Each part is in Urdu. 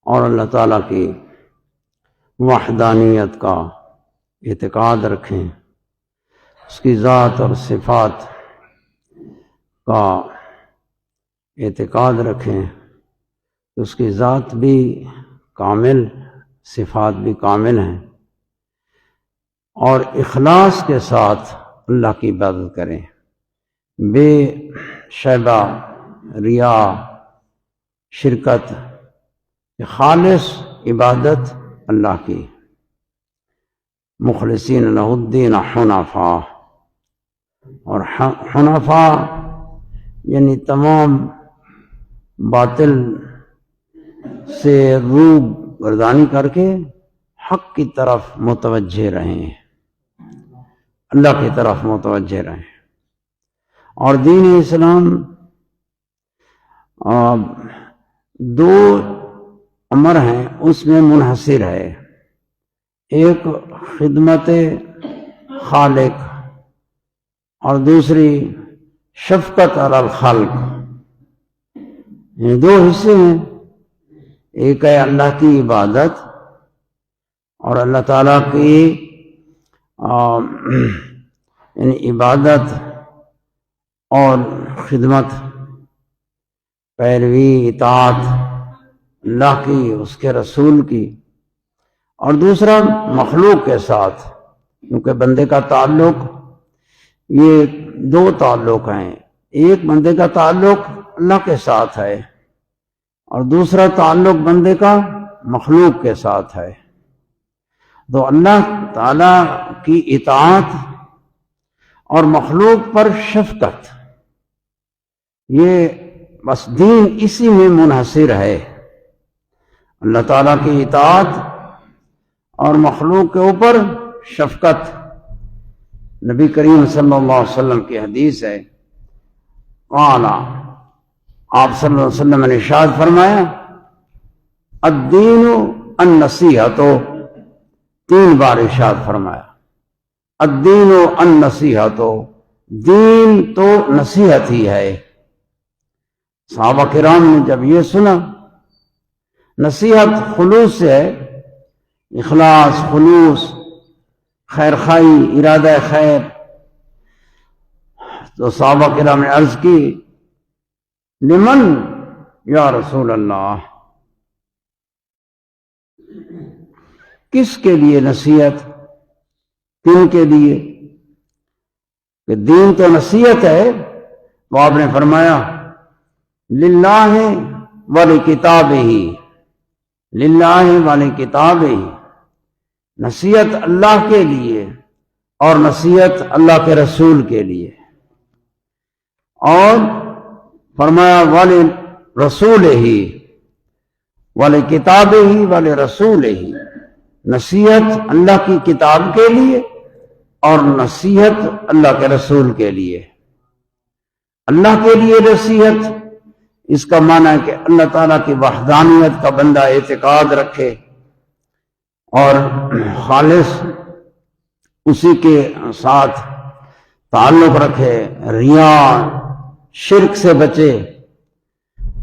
اور اللہ تعالیٰ کی وحدانیت کا اعتقاد رکھیں، اس کی ذات اور صفات کا اعتقاد رکھیں کہ اس کی ذات بھی کامل، صفات بھی کامل ہیں، اور اخلاص کے ساتھ اللہ کی عبادت کریں، بے شیبہ ریا شرکت، خالص عبادت اللہ کی، مخلصین لہ الدین حنفاء، اور حنفاء یعنی تمام باطل سے روح گردانی کر کے حق کی طرف متوجہ رہیں، اللہ کی طرف متوجہ رہیں۔ اور دین اسلام دو امر ہیں، اس میں منحصر ہے، ایک خدمت خالق اور دوسری شفقت علی الخلق۔ یہ دو حصے ہیں، ایک ہے اللہ کی عبادت اور اللہ تعالیٰ کی یعنی عبادت اور خدمت، پیروی اطاعت اللہ کی، اس کے رسول کی، اور دوسرا مخلوق کے ساتھ، کیونکہ بندے کا تعلق، یہ دو تعلق ہیں، ایک بندے کا تعلق اللہ کے ساتھ ہے اور دوسرا تعلق بندے کا مخلوق کے ساتھ ہے۔ تو اللہ تعالی کی اطاعت اور مخلوق پر شفقت، یہ بس دین اسی میں منحصر ہے، اللہ تعالیٰ کی اطاعت اور مخلوق کے اوپر شفقت۔ نبی کریم صلی اللہ علیہ وسلم کی حدیث ہے، قال، آپ صلی اللہ علیہ وسلم نے ارشاد فرمایا، الدین النصیحۃ، 3 بار ارشاد فرمایا، الدین النصیحۃ، دین تو نصیحت ہی ہے۔ صحابہ کرام نے جب یہ سنا، نصیحت خلوص سے ہے، اخلاص، خلوص، خیر خواہی، ارادہ خیر، تو صحابہ کرام نے عرض کی، لمن یا رسول اللہ، کس کے لیے نصیحت، کن کے لیے؟ کہ دین تو نصیحت ہے، تو آپ نے فرمایا للہ ولکتابہ، للہ ولکتابہ، نصیحت اللہ کے لیے اور نصیحت اللہ کے رسول کے لیے، اور فرمایا ولرسولہ، ولکتابہ ولرسولہ، نصیحت اللہ کی کتاب کے لیے اور نصیحت اللہ کے رسول کے لیے۔ اللہ کے لیے نصیحت، اس کا معنی ہے کہ اللہ تعالیٰ کی وحدانیت کا بندہ اعتقاد رکھے اور خالص اسی کے ساتھ تعلق رکھے، ریا شرک سے بچے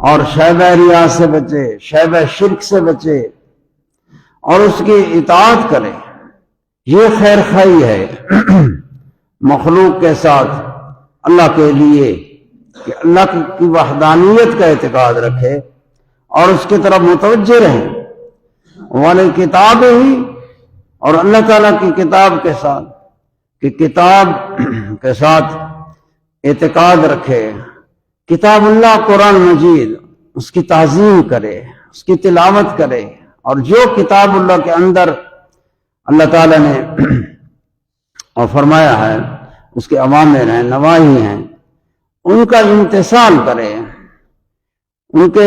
اور شیبہ ریا سے بچے، شیبہ شرک سے بچے اور اس کی اطاعت کرے، یہ خیر خواہی ہے مخلوق کے ساتھ اللہ کے لیے، کہ اللہ کی وحدانیت کا اعتقاد رکھے اور اس کی طرف متوجہ رہے، والے کتاب ہی، اور اللہ تعالیٰ کی کتاب کے ساتھ، کہ کتاب کے ساتھ اعتقاد رکھے، کتاب اللہ قرآن مجید، اس کی تعظیم کرے، اس کی تلاوت کرے، اور جو کتاب اللہ کے اندر اللہ تعالیٰ نے اور فرمایا ہے، اس کے اوامر ہیں، نواہی ہیں، ان کا امتثال کرے، ان کے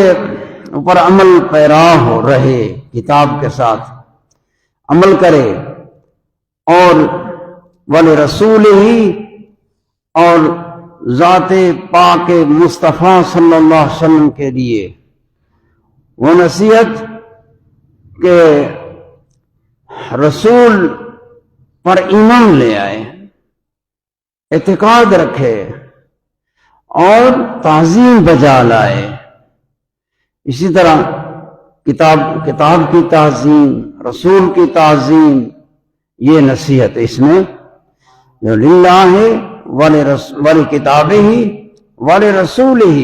اوپر عمل پیرا ہو رہے، کتاب کے ساتھ عمل کرے، اور ولرسولہ، اور ذات پاک مصطفیٰ صلی اللہ علیہ وسلم کے لیے وہ نصیحت کہ رسول پر ایمان لے آئے، اعتقاد رکھے اور تعظیم بجا لائے۔ اسی طرح کتاب کی تعظیم، رسول کی تعظیم، یہ نصیحت اس میں جو للہ ولکتابہ ولرسولہ،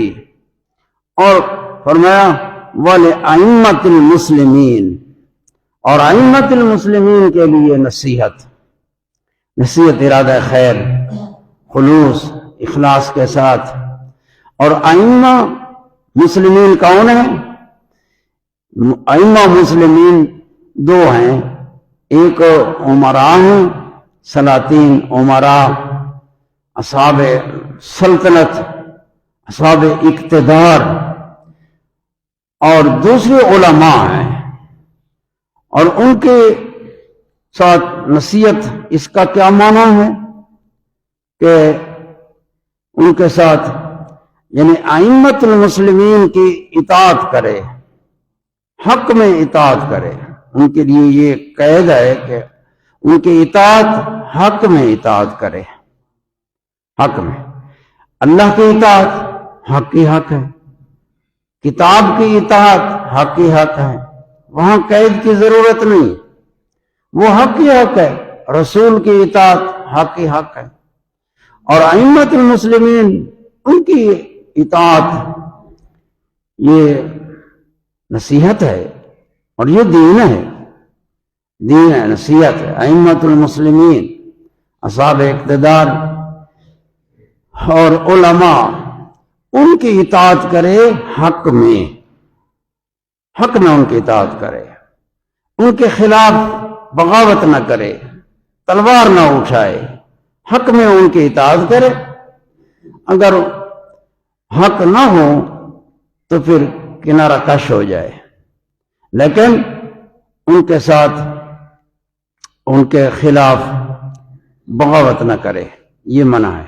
اور فرمایا ولأئمۃ المسلمین، اور ائمۃ المسلمین کے لیے نصیحت ارادہ خیر، خلوص، اخلاص کے ساتھ۔ اور ائمہ مسلمین کون ہیں؟ ائمہ مسلمین دو ہیں، ایک امراء ہیں، سلاطین، امراء، اصحاب سلطنت، اصحاب اقتدار، اور دوسرے علماء ہیں۔ اور ان کے ساتھ نصیحت، اس کا کیا معنی ہے کہ ان کے ساتھ یعنی ائمۃ المسلمین کی اطاعت کرے، حق میں اطاعت کرے۔ ان کے لیے یہ قید ہے کہ ان کی اطاعت حق میں اطاعت کرے، حق میں۔ اللہ کی اطاعت حق کی حق ہے، کتاب کی اطاعت حق کی حق ہے، وہاں قید کی ضرورت نہیں، وہ حق کی حق ہے۔ رسول کی اطاعت حق کی حق ہے، اور ائمۃ المسلمین ان کی اطاعت یہ نصیحت ہے، اور یہ دین ہے، نصیحت ہے۔ ائمۃ المسلمین، اصحاب اقتدار اور علماء، ان کی اطاعت کرے حق میں ان کی اطاعت کرے، ان کے خلاف بغاوت نہ کرے، تلوار نہ اٹھائے، حق میں ان کی اطاعت کرے۔ اگر حق نہ ہو تو پھر کنارہ کش ہو جائے، لیکن ان کے ساتھ ان کے خلاف بغاوت نہ کرے، یہ منع ہے۔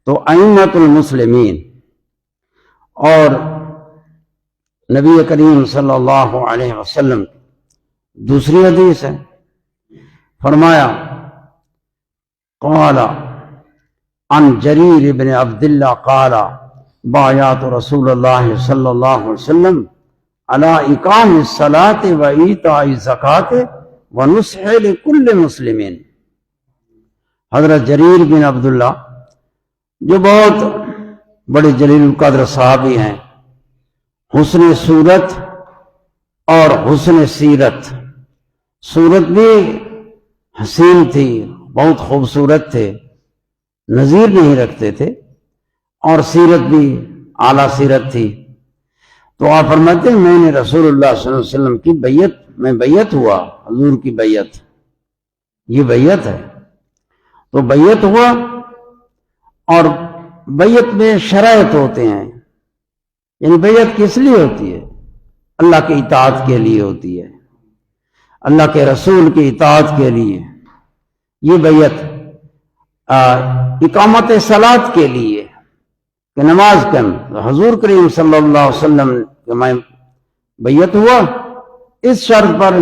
تو ائمۃ المسلمین۔ اور نبی کریم صلی اللہ علیہ وسلم دوسری حدیث ہے، فرمایا قال عن جریر بن عبداللہ قال بایعت رسول اللہ صلی اللہ علیہ وسلم علی اقام الصلاۃ و ایتاء الزکاۃ و نصح لکل مسلمین۔ حضرت جریر بن عبداللہ جو بہت بڑے جلیل القدر صحابی ہیں، حسن صورت اور حسن سیرت، صورت بھی حسین تھی، بہت خوبصورت تھے، نظیر نہیں رکھتے تھے، اور سیرت بھی اعلیٰ سیرت تھی۔ تو آپ فرماتے ہیں میں نے رسول اللہ صلی اللہ علیہ وسلم کی بیعت ہوا، حضور کی بیعت، یہ بیعت ہے۔ تو بیعت ہوا، اور بیعت میں شرائط ہوتے ہیں، یعنی بیعت کس لیے ہوتی ہے؟ اللہ کی اطاعت کے لیے ہوتی ہے، اللہ کے رسول کی اطاعت کے لیے۔ یہ بیعت اقامت صلاۃ کے لیے کہ نماز قائم، حضور کریم صلی اللہ علیہ وسلم میں بیعت ہوا اس شرط پر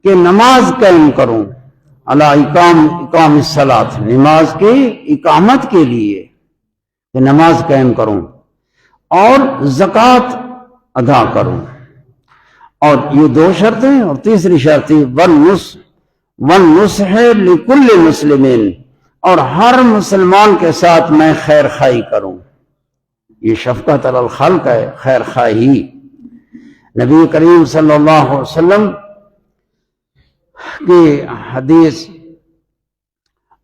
کہ نماز قائم کروں، علی اقام الصلاۃ، نماز کی اقامت کے لیے کہ نماز قائم کروں، اور زکوٰۃ ادا کروں۔ اور یہ دو شرطیں، اور تیسری شرط والنصح لکل مسلمین، اور ہر مسلمان کے ساتھ میں خیر خواہی کروں۔ یہ شفقت علی الخلق ہے، خیر خواہی۔ نبی کریم صلی اللہ علیہ وسلم کی حدیث،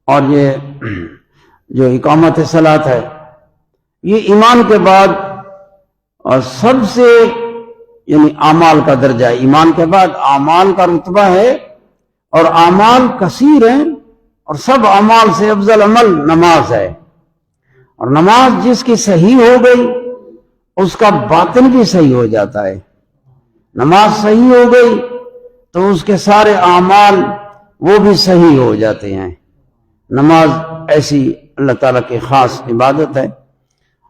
اور یہ جو اقامت صلاۃ ہے، یہ ایمان کے بعد اور سب سے یعنی اعمال کا درجہ ہے، ایمان کے بعد اعمال کا رتبہ ہے، اور اعمال کثیر ہیں، اور سب اعمال سے افضل عمل نماز ہے۔ اور نماز جس کی صحیح ہو گئی اس کا باطن بھی صحیح ہو جاتا ہے، نماز صحیح ہو گئی تو اس کے سارے اعمال وہ بھی صحیح ہو جاتے ہیں۔ نماز ایسی اللہ تعالیٰ کی خاص عبادت ہے،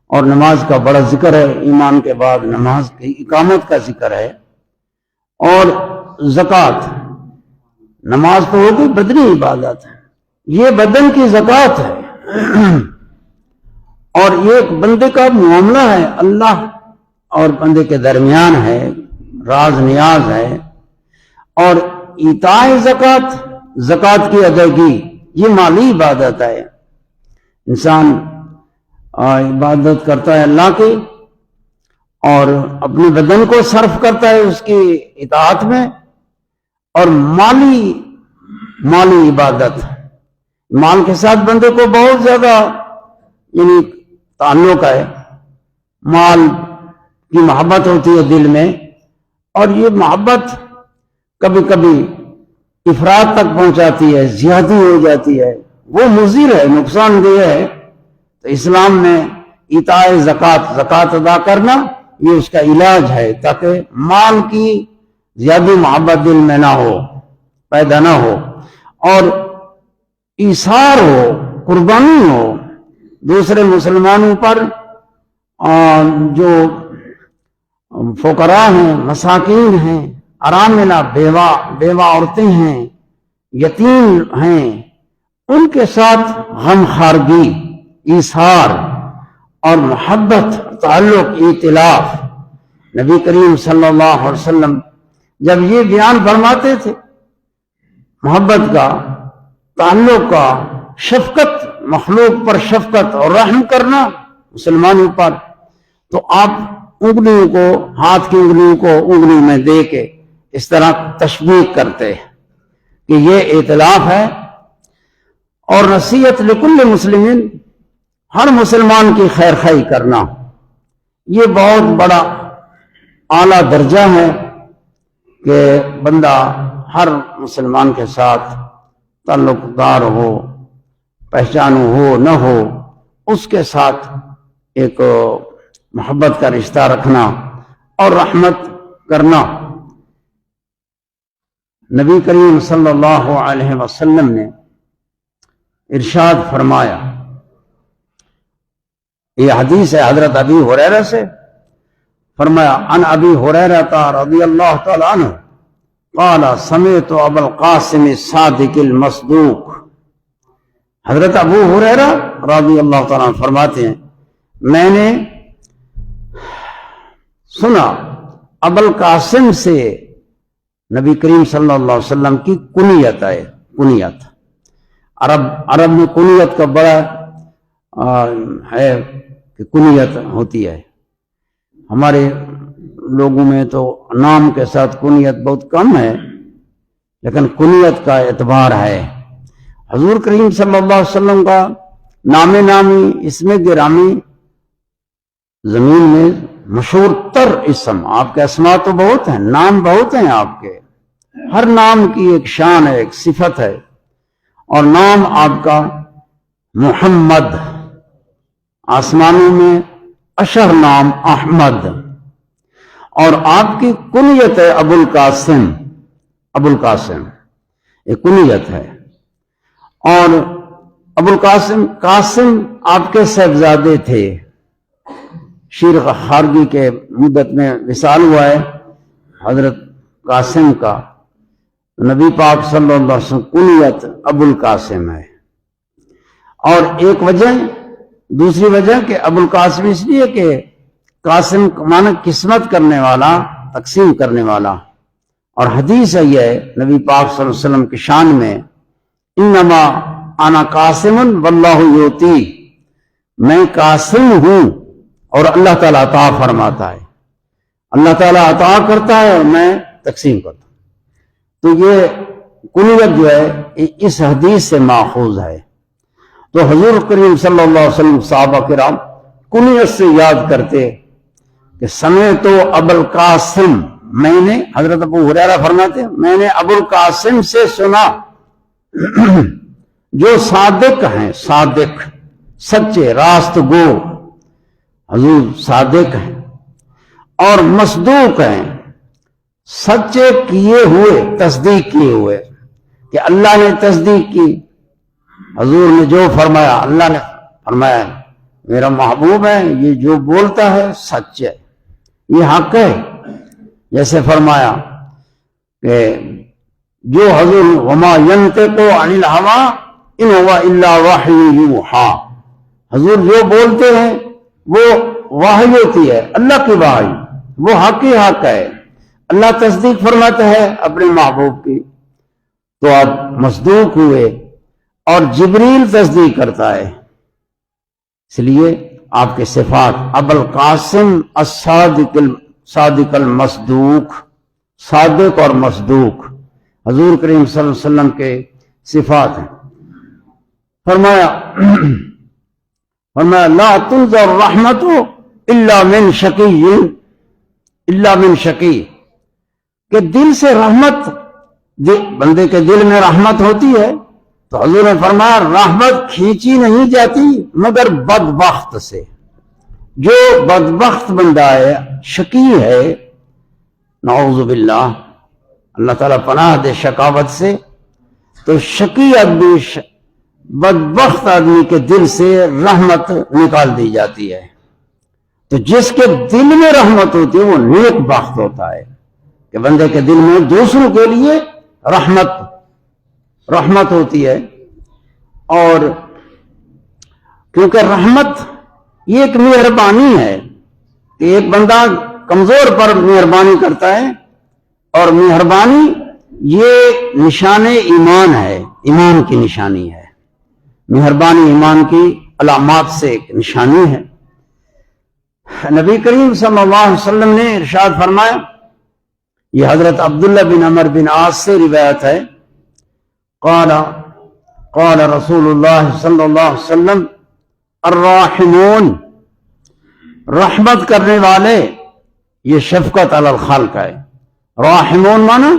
اور نماز کا بڑا ذکر ہے، ایمان کے بعد نماز کی اقامت کا ذکر ہے۔ اور زکوٰۃ، نماز تو ہوگی بدنی عبادت ہے، یہ بدن کی زکوٰۃ ہے، اور یہ ایک بندے کا معاملہ ہے، اللہ اور بندے کے درمیان ہے، راز نیاز ہے، اور ایتاء زکوٰۃ، زکوٰۃ کی ادائیگی، یہ مالی عبادت ہے۔ انسان عبادت کرتا ہے اللہ کی اور اپنے بدن کو صرف کرتا ہے اس کی اطاعت میں، اور مالی عبادت، مال کے ساتھ بندے کو بہت زیادہ یعنی تعلق ہے، مال کی محبت ہوتی ہے دل میں، اور یہ محبت کبھی کبھی افراط تک پہنچاتی ہے، زیادتی ہو جاتی ہے، وہ مضر ہے، نقصان دہ ہے۔ تو اسلام میں ایتاء زکوٰۃ، زکوٰۃ ادا کرنا، یہ اس کا علاج ہے تاکہ مال کی زیادہ محبت دل میں نہ ہو، پیدا نہ ہو، اور ایثار ہو، قربانی ہو دوسرے مسلمانوں پر، جو فقراء ہیں، مساکین ہیں، اراملہ، بیوہ عورتیں ہیں، یتیم ہیں، ان کے ساتھ غم خارگی، ایثار اور محبت، تعلق، ائتلاف۔ نبی کریم صلی اللہ علیہ وسلم جب یہ بیان فرماتے تھے محبت کا، تعلق کا، شفقت، مخلوق پر شفقت اور رحم کرنا مسلمانوں پر، تو آپ انگلیوں کو، ہاتھ کی انگلیوں کو انگلی میں دے کے اس طرح تشبیہ کرتے ہیں کہ یہ ائتلاف ہے، اور نصیحت لکل مسلمین، ہر مسلمان کی خیر خواہی کرنا، یہ بہت بڑا اعلیٰ درجہ ہے کہ بندہ ہر مسلمان کے ساتھ تعلق دار ہو، پہچان ہو نہ ہو، اس کے ساتھ ایک محبت کا رشتہ رکھنا اور رحمت کرنا۔ نبی کریم صلی اللہ علیہ وسلم نے ارشاد فرمایا، یہ حدیث ہے حضرت ابی ہریرہ سے، فرمایا عن ابی ہریرہ رضی اللہ تعالی عنہ قال سمعت ابا القاسم الصادق المصدوق۔ حضرت ابو ہریرہ رضی اللہ تعالی عنہ فرماتے ہیں، میں نے سنا ابو القاسم سے، نبی کریم صلی اللہ علیہ وسلم کی کنیت ہے، کنیت عرب میں کنیت کا بڑا ہے کہ کنیت ہوتی ہے، ہمارے لوگوں میں تو نام کے ساتھ کنیت بہت کم ہے، لیکن کنیت کا اعتبار ہے۔ حضور کریم صلی اللہ علیہ وسلم کا نام نامی، اسم گرامی، زمین میں مشہور تر اسم، آپ کے اسماء تو بہت ہیں، نام بہت ہیں آپ کے، ہر نام کی ایک شان ہے، ایک صفت ہے، اور نام آپ کا محمد، آسمانوں میں اشہر نام احمد، اور آپ کی کنیت ہے ابو القاسم، ابو القاسم یہ کنیت ہے، اور ابو القاسم، قاسم آپ کے صاحبزادے تھے، شیر خارگی کے مدت میں وصال ہوا ہے حضرت قاسم کا، نبی پاک صلی اللہ علیہ وسلم کنیت ابو القاسم ہے۔ اور ایک وجہ، دوسری وجہ کہ ابو القاسم اس لیے کہ قاسم معنی قسمت کرنے والا، تقسیم کرنے والا، اور حدیث ہے یہ نبی پاک صلی اللہ علیہ وسلم کی شان میں، انما انا قاسم واللہ یؤتی، میں قاسم ہوں اور اللہ تعالیٰ عطا فرماتا ہے، اللہ تعالیٰ عطا کرتا ہے اور میں تقسیم کرتا ہوں۔ تو یہ کنیت جو ہے اس حدیث سے ماخوذ ہے۔ تو حضور کریم صلی اللہ علیہ وسلم صحابہ کرام کنیت سے یاد کرتے کہ سمعت ابو القاسم، میں نے، حضرت ابو ہریرہ فرماتے ہیں میں نے ابو القاسم سے سنا، جو صادق ہیں، صادق سچے، راست گو، حضور صادق ہیں، اور مصدوق ہیں، سچے کیے ہوئے، تصدیق کیے ہوئے، کہ اللہ نے تصدیق کی، حضور نے جو فرمایا، اللہ نے فرمایا میرا محبوب ہے، یہ جو بولتا ہے سچ ہے، یہ حق ہے۔ جیسے فرمایا کہ جو حضور وما ينطق عن الهوى ان هو الا وحی یوحی، حضور جو بولتے ہیں وہ وحی ہوتی ہے، اللہ کی وحی، وہ حق ہی حق ہے، اللہ تصدیق فرماتا ہے اپنے محبوب کی تو آپ مصدوق ہوئے، اور جبریل تصدیق کرتا ہے، اس لیے آپ کے صفات ابوالقاسم الصادق المصدوق، صادق اور مصدوق حضور کریم صلی اللہ علیہ وسلم کے صفات ہیں۔ فرمایا لا تنظر رحمت الا من شقی، کہ دل سے رحمت، بندے کے دل میں رحمت ہوتی ہے تو حضور نے فرمایا رحمت کھینچی نہیں جاتی مگر بدبخت سے۔ جو بدبخت بندہ ہے، شقی ہے، نعوذ باللہ، اللہ تعالیٰ پناہ دے شقاوت سے، تو شقی آدمی، بدبخت آدمی کے دل سے رحمت نکال دی جاتی ہے۔ تو جس کے دل میں رحمت ہوتی ہے وہ نیک بخت ہوتا ہے، کہ بندے کے دل میں دوسروں کے لیے رحمت ہوتی ہے۔ اور کیونکہ رحمت یہ ایک مہربانی ہے کہ ایک بندہ کمزور پر مہربانی کرتا ہے، اور مہربانی یہ نشان ایمان ہے، ایمان کی نشانی ہے، مہربانی ایمان کی علامات سے ایک نشانی ہے۔ نبی کریم صلی اللہ علیہ وسلم نے ارشاد فرمایا، یہ حضرت عبداللہ بن عمر بن عاص سے روایت ہے، قال رسول اللہ صلی اللہ علیہ وسلم الراحمون، رحمت کرنے والے، یہ شفقت علی الخلق ہے۔ راحمون مانا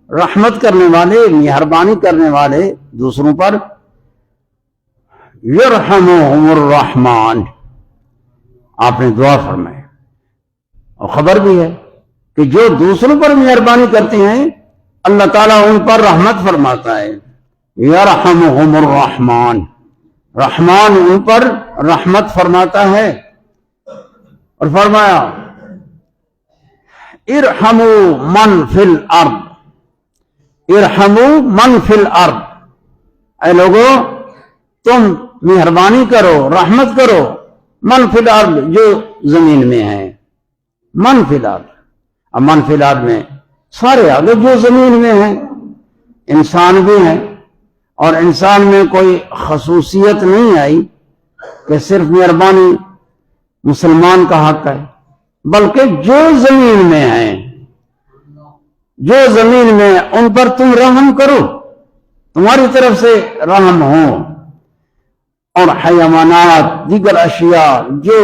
رحمت کرنے والے، مہربانی کرنے والے دوسروں پر، یرحمہم الرحمن، آپ نے دعا فرمائی، اور خبر بھی ہے کہ جو دوسروں پر مہربانی کرتے ہیں اللہ تعالیٰ ان پر رحمت فرماتا ہے۔ یرحمہم الرحمن، رحمان ان پر رحمت فرماتا ہے۔ اور فرمایا ارحموا من فی الارض، ارحموا من فی الارض، اے لوگو تم مہربانی کرو، رحمت کرو، من فی الارض، جو زمین میں ہے، من فی الارض، اب من فی الارض میں سارے آگے جو زمین میں ہیں، انسان بھی ہیں، اور انسان میں کوئی خصوصیت نہیں آئی کہ صرف مہربانی مسلمان کا حق ہے، بلکہ جو زمین میں ہیں، جو زمین میں ان پر تم رحم کرو، تمہاری طرف سے رحم ہو۔ اور حیوانات، دیگر اشیاء جو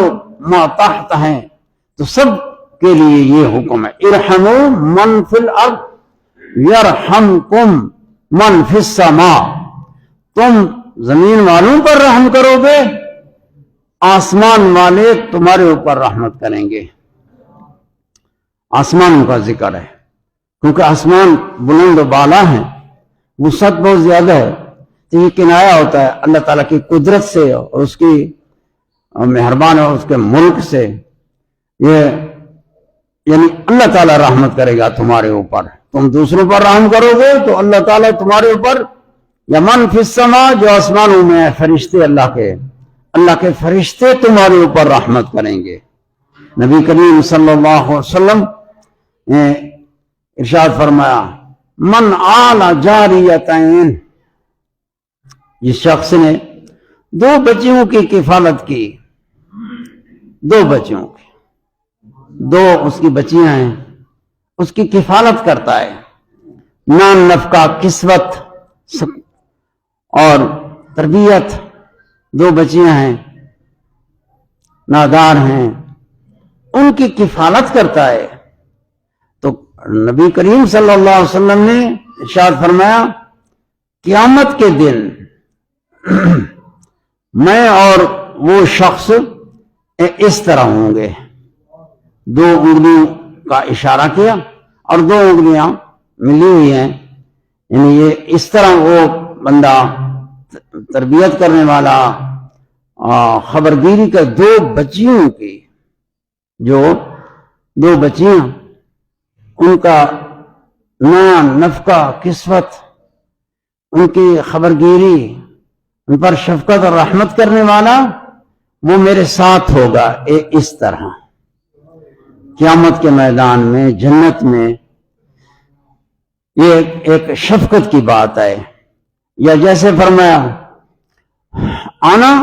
ما تحت ہیں، تو سب کے لیے یہ حکم ہے، ارحموا من فی الارض یرحمکم من فی السماء، تم زمین والوں پر رحم کرو گے، آسمان والے تمہارے اوپر رحمت کریں گے۔ آسمانوں کا ذکر ہے کیونکہ آسمان بلند و بالا ہے، وسعت بہت زیادہ ہے، تو یہ کنایا ہوتا ہے اللہ تعالیٰ کی قدرت سے اور اس کی مہربان اور اس کے ملک سے، یہ یعنی اللہ تعالیٰ رحمت کرے گا تمہارے اوپر، تم دوسروں پر رحم کرو گے تو اللہ تعالیٰ تمہارے اوپر، یا من فی السماء، جو آسمانوں میں فرشتے اللہ کے فرشتے تمہارے اوپر رحمت کریں گے۔ نبی کریم صلی اللہ علیہ وسلم نے ارشاد فرمایا من آل جاریتین، جس شخص نے دو بچیوں کی کفالت کی، دو بچیوں کی، دو اس کی بچیاں ہیں، اس کی کفالت کرتا ہے، نان نفقہ، کسوت اور تربیت، دو بچیاں ہیں نادار ہیں، ان کی کفالت کرتا ہے، تو نبی کریم صلی اللہ علیہ وسلم نے ارشاد فرمایا قیامت کے دن میں اور وہ شخص اس طرح ہوں گے، دو انگلیوں کا اشارہ کیا اور دو انگلیاں ملی ہوئی ہیں، یعنی یہ اس طرح وہ بندہ تربیت کرنے والا، خبرگیری کا، دو بچیوں کی، جو دو بچیاں، ان کا نان نفقہ، کسوت، ان کی خبرگیری، ان پر شفقت اور رحمت کرنے والا، وہ میرے ساتھ ہوگا اس طرح قیامت کے میدان میں، جنت میں، یہ ایک شفقت کی بات ہے. یا جیسے فرمایا آنا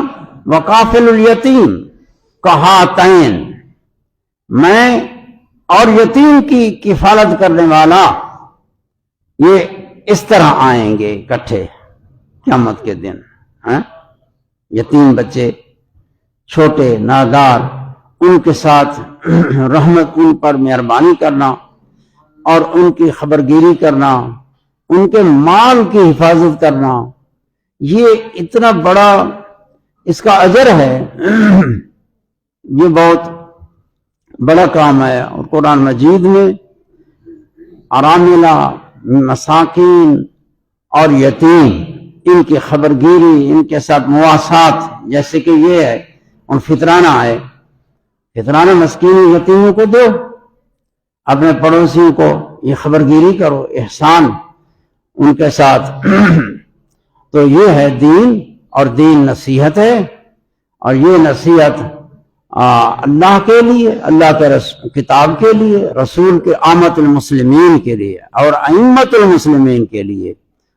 وقافل الیتیم کہاتین، میں اور یتیم کی کفالت کرنے والا یہ اس طرح آئیں گے اکٹھے قیامت کے دن. یتیم بچے چھوٹے نادار، ان کے ساتھ رحمت، ان پر مہربانی کرنا اور ان کی خبرگیری کرنا، ان کے مال کی حفاظت کرنا، یہ اتنا بڑا اس کا اجر ہے، یہ بہت بڑا کام ہے. اور قرآن مجید میں اراملہ، مساکین اور یتیم، ان کی خبرگیری، ان کے ساتھ مواسات، جیسے کہ یہ ہے ان فطرانہ ہے، فطرانہ مسکین یتیموں کو دو، اپنے پڑوسیوں کو یہ خبرگیری کرو، احسان ان کے ساتھ. تو یہ ہے دین، اور دین نصیحت ہے، اور یہ نصیحت اللہ کے لیے، اللہ کے کتاب کے لیے، رسول کے آمت المسلمین کے لیے اور ائمت المسلمین کے لیے،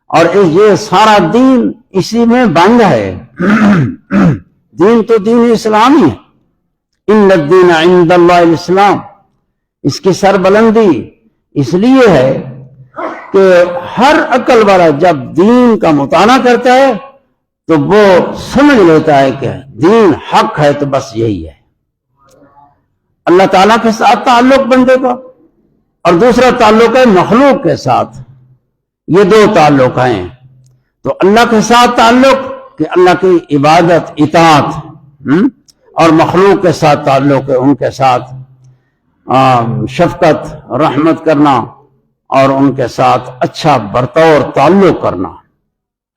اور یہ سارا دین اسی میں بند ہے. دین تو دین اسلامی ہے. ان الدین عند اللہ الاسلام، اس کی سربلندی اس لیے ہے کہ ہر عقل والا جب دین کا مطالعہ کرتا ہے تو وہ سمجھ لیتا ہے کہ دین حق ہے، تو بس یہی ہے. اللہ تعالیٰ کے ساتھ تعلق بندے کا، اور دوسرا تعلق ہے مخلوق کے ساتھ. یہ دو تعلق ہیں. تو اللہ کے ساتھ تعلق کہ اللہ کی عبادت، اطاعت، اور مخلوق کے ساتھ تعلق ہے ان کے ساتھ شفقت، رحمت کرنا، اور ان کے ساتھ اچھا برتاؤ اور تعلق کرنا،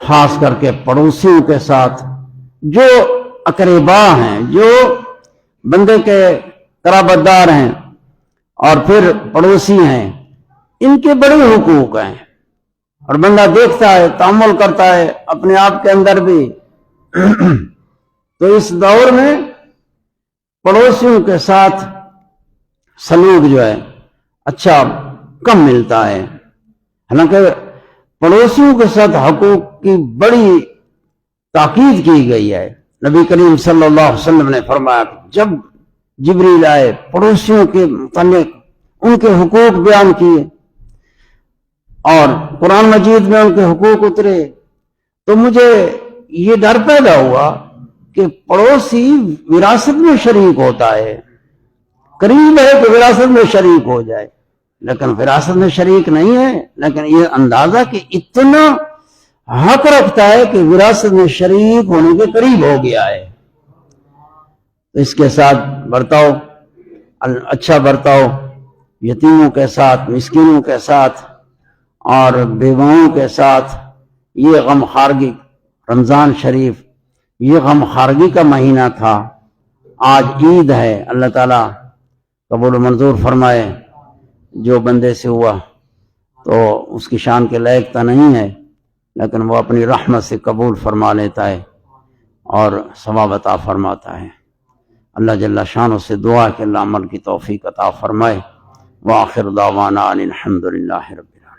خاص کر کے پڑوسیوں کے ساتھ جو اقربا ہیں، جو بندے کے قرابت دار ہیں اور پھر پڑوسی ہیں، ان کے بڑے حقوق ہیں. اور بندہ دیکھتا ہے، تأمل کرتا ہے اپنے آپ کے اندر بھی. تو اس دور میں پڑوسیوں کے ساتھ سلوک جو ہے اچھا کم ملتا ہے. حالانکہ پڑوسیوں کے ساتھ حقوق کی بڑی تاکید کی گئی ہے. نبی کریم صلی اللہ علیہ وسلم نے فرمایا کہ جب جبریل آئے، پڑوسیوں کے متعلق ان کے حقوق بیان کیے، اور قرآن مجید میں ان کے حقوق اترے، تو مجھے یہ ڈر پیدا ہوا کہ پڑوسی وراثت میں شریک ہوتا ہے، قریب ہے کہ وراثت میں شریک ہو جائے، لیکن وراثت میں شریک نہیں ہے، لیکن یہ اندازہ کہ اتنا حق رکھتا ہے کہ وراثت میں شریک ہونے کے قریب ہو گیا ہے. تو اس کے ساتھ برتاؤ، اچھا برتاؤ، یتیموں کے ساتھ، مسکینوں کے ساتھ اور بیواؤں کے ساتھ. یہ غم خارگی، رمضان شریف یہ غم خارگی کا مہینہ تھا. آج عید ہے، اللہ تعالیٰ قبول و منظور فرمائے. جو بندے سے ہوا تو اس کی شان کے لائق تو نہیں ہے، لیکن وہ اپنی رحمت سے قبول فرما لیتا ہے اور ثواب عطا فرماتا ہے. اللہ جل شانہ سے دعا کہ اللہ عمل کی توفیق عطا فرمائے. وآخر دعوانا ان الحمد للہ رب العالمین.